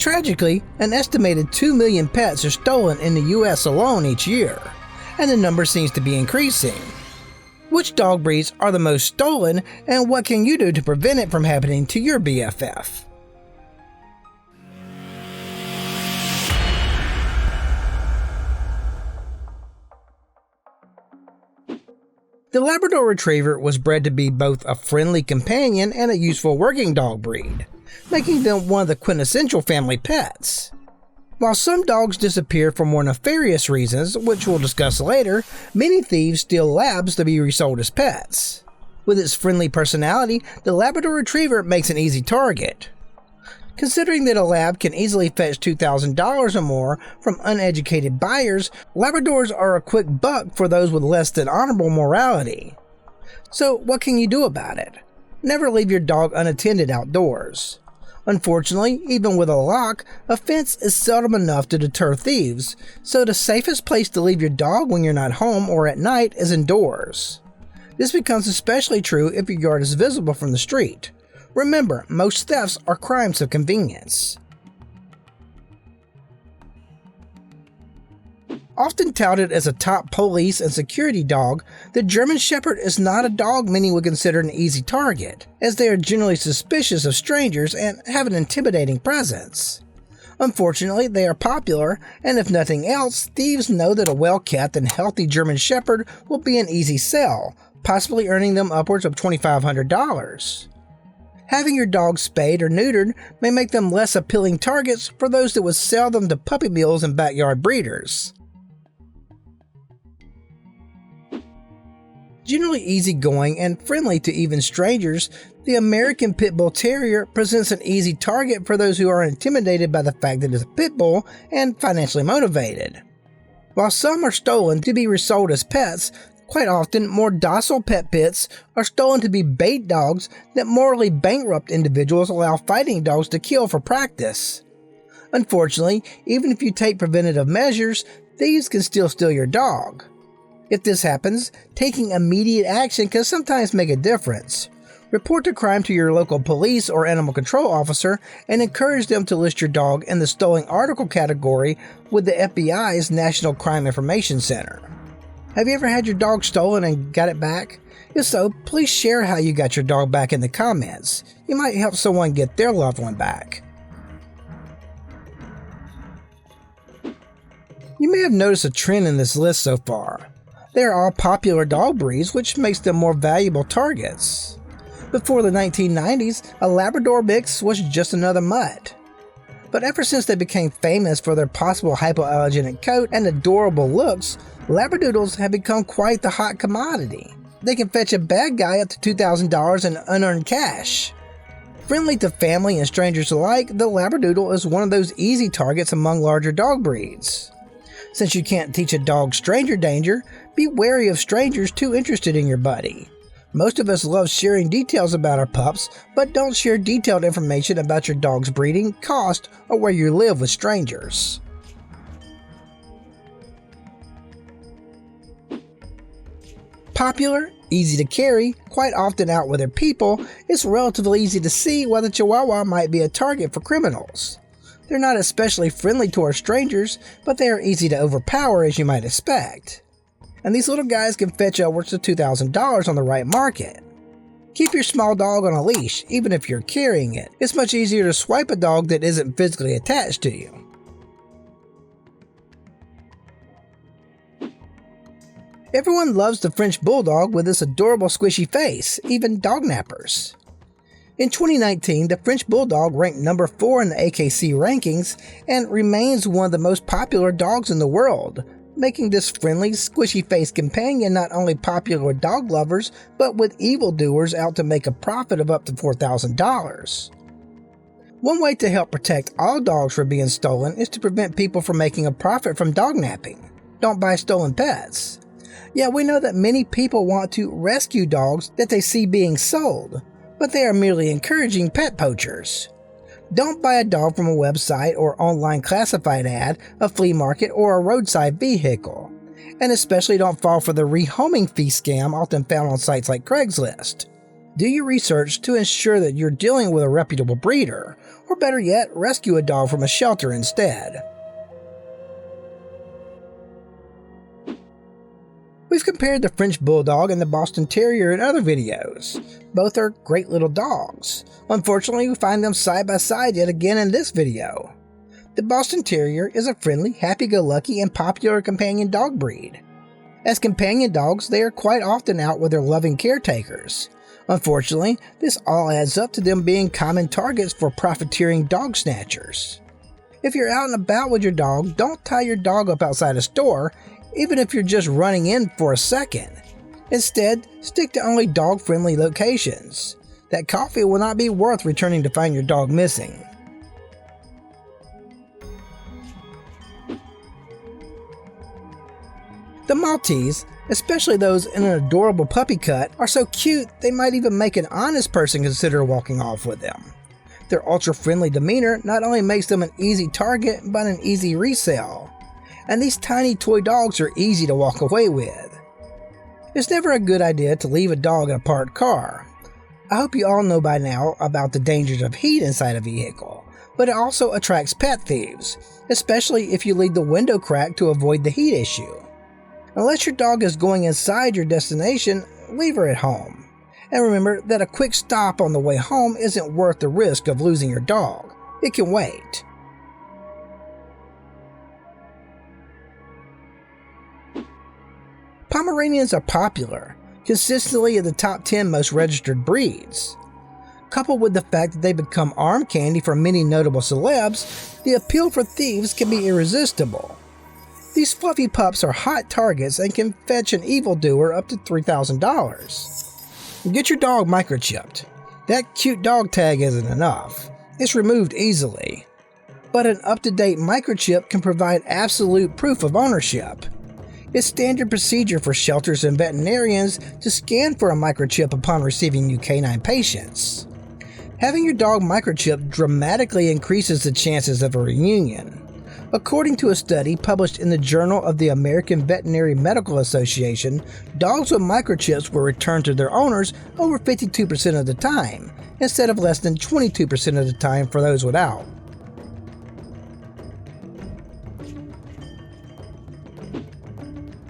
Tragically, an estimated 2 million pets are stolen in the US alone each year, and the number seems to be increasing. Which dog breeds are the most stolen, and what can you do to prevent it from happening to your BFF? The Labrador Retriever was bred to be both a friendly companion and a useful working dog breed, making them one of the quintessential family pets. While some dogs disappear for more nefarious reasons, which we'll discuss later, many thieves steal labs to be resold as pets. With its friendly personality, the Labrador Retriever makes an easy target. Considering that a lab can easily fetch $2,000 or more from uneducated buyers, Labradors are a quick buck for those with less than honorable morality. So what can you do about it? Never leave your dog unattended outdoors. Unfortunately, even with a lock, a fence is seldom enough to deter thieves, so the safest place to leave your dog when you're not home or at night is indoors. This becomes especially true if your yard is visible from the street. Remember, most thefts are crimes of convenience. Often touted as a top police and security dog, the German Shepherd is not a dog many would consider an easy target, as they are generally suspicious of strangers and have an intimidating presence. Unfortunately, they are popular, and if nothing else, thieves know that a well-kept and healthy German Shepherd will be an easy sell, possibly earning them upwards of $2,500. Having your dog spayed or neutered may make them less appealing targets for those that would sell them to puppy mills and backyard breeders. Generally easygoing and friendly to even strangers, the American Pit Bull Terrier presents an easy target for those who are intimidated by the fact that it's a pit bull and financially motivated. While some are stolen to be resold as pets, quite often, more docile pet pits are stolen to be bait dogs that morally bankrupt individuals allow fighting dogs to kill for practice. Unfortunately, even if you take preventative measures, thieves can still steal your dog. If this happens, taking immediate action can sometimes make a difference. Report the crime to your local police or animal control officer and encourage them to list your dog in the stolen article category with the FBI's National Crime Information Center. Have you ever had your dog stolen and got it back? If so, please share how you got your dog back in the comments. You might help someone get their loved one back. You may have noticed a trend in this list so far. They are all popular dog breeds, which makes them more valuable targets. Before the 1990s, a Labrador mix was just another mutt. But ever since they became famous for their possible hypoallergenic coat and adorable looks, Labradoodles have become quite the hot commodity. They can fetch a bad guy up to $2,000 in unearned cash. Friendly to family and strangers alike, the Labradoodle is one of those easy targets among larger dog breeds. Since you can't teach a dog stranger danger, be wary of strangers too interested in your buddy. Most of us love sharing details about our pups, but don't share detailed information about your dog's breeding, cost, or where you live with strangers. Popular, easy to carry, quite often out with their people, it's relatively easy to see why the Chihuahua might be a target for criminals. They're not especially friendly towards strangers, but they are easy to overpower as you might expect. And these little guys can fetch upwards of $2,000 on the right market. Keep your small dog on a leash, even if you're carrying it. It's much easier to swipe a dog that isn't physically attached to you. Everyone loves the French Bulldog with its adorable squishy face, even dog nappers. In 2019, the French Bulldog ranked number 4 in the AKC rankings and remains one of the most popular dogs in the world, making this friendly, squishy-faced companion not only popular with dog lovers, but with evildoers out to make a profit of up to $4,000. One way to help protect all dogs from being stolen is to prevent people from making a profit from dog napping. Don't buy stolen pets. Yeah, we know that many people want to rescue dogs that they see being sold, but they are merely encouraging pet poachers. Don't buy a dog from a website or online classified ad, a flea market, or a roadside vehicle. And especially don't fall for the rehoming fee scam often found on sites like Craigslist. Do your research to ensure that you're dealing with a reputable breeder, or better yet, rescue a dog from a shelter instead. We've compared the French Bulldog and the Boston Terrier in other videos. Both are great little dogs. Unfortunately, we find them side by side yet again in this video. The Boston Terrier is a friendly, happy-go-lucky, and popular companion dog breed. As companion dogs, they are quite often out with their loving caretakers. Unfortunately, this all adds up to them being common targets for profiteering dog snatchers. If you're out and about with your dog, don't tie your dog up outside a store, even if you're just running in for a second. Instead, stick to only dog-friendly locations. That coffee will not be worth returning to find your dog missing. The Maltese, especially those in an adorable puppy cut, are so cute they might even make an honest person consider walking off with them. Their ultra-friendly demeanor not only makes them an easy target, but an easy resale. And these tiny toy dogs are easy to walk away with. It's never a good idea to leave a dog in a parked car. I hope you all know by now about the dangers of heat inside a vehicle, but it also attracts pet thieves, especially if you leave the window cracked to avoid the heat issue. Unless your dog is going inside your destination, leave her at home. And remember that a quick stop on the way home isn't worth the risk of losing your dog. It can wait. Pomeranians are popular, consistently in the top 10 most registered breeds. Coupled with the fact that they become arm candy for many notable celebs, the appeal for thieves can be irresistible. These fluffy pups are hot targets and can fetch an evildoer up to $3,000. Get your dog microchipped. That cute dog tag isn't enough. It's removed easily. But an up-to-date microchip can provide absolute proof of ownership. It's standard procedure for shelters and veterinarians to scan for a microchip upon receiving new canine patients. Having your dog microchipped dramatically increases the chances of a reunion. According to a study published in the Journal of the American Veterinary Medical Association, dogs with microchips were returned to their owners over 52% of the time, instead of less than 22% of the time for those without.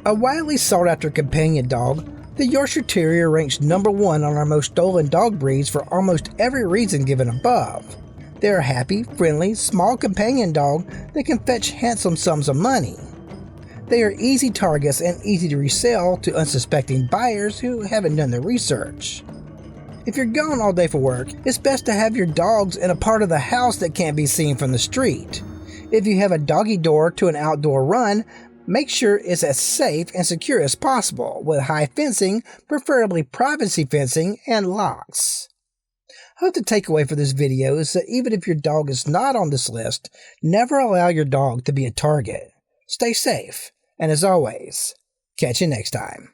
A widely sought-after companion dog, the Yorkshire Terrier ranks number 1 on our most stolen dog breeds for almost every reason given above. They are a happy, friendly, small companion dog that can fetch handsome sums of money. They are easy targets and easy to resell to unsuspecting buyers who haven't done their research. If you're gone all day for work, it's best to have your dogs in a part of the house that can't be seen from the street. If you have a doggy door to an outdoor run, make sure it's as safe and secure as possible with high fencing, preferably privacy fencing, and locks. I hope the takeaway for this video is that even if your dog is not on this list, never allow your dog to be a target. Stay safe, and as always, catch you next time.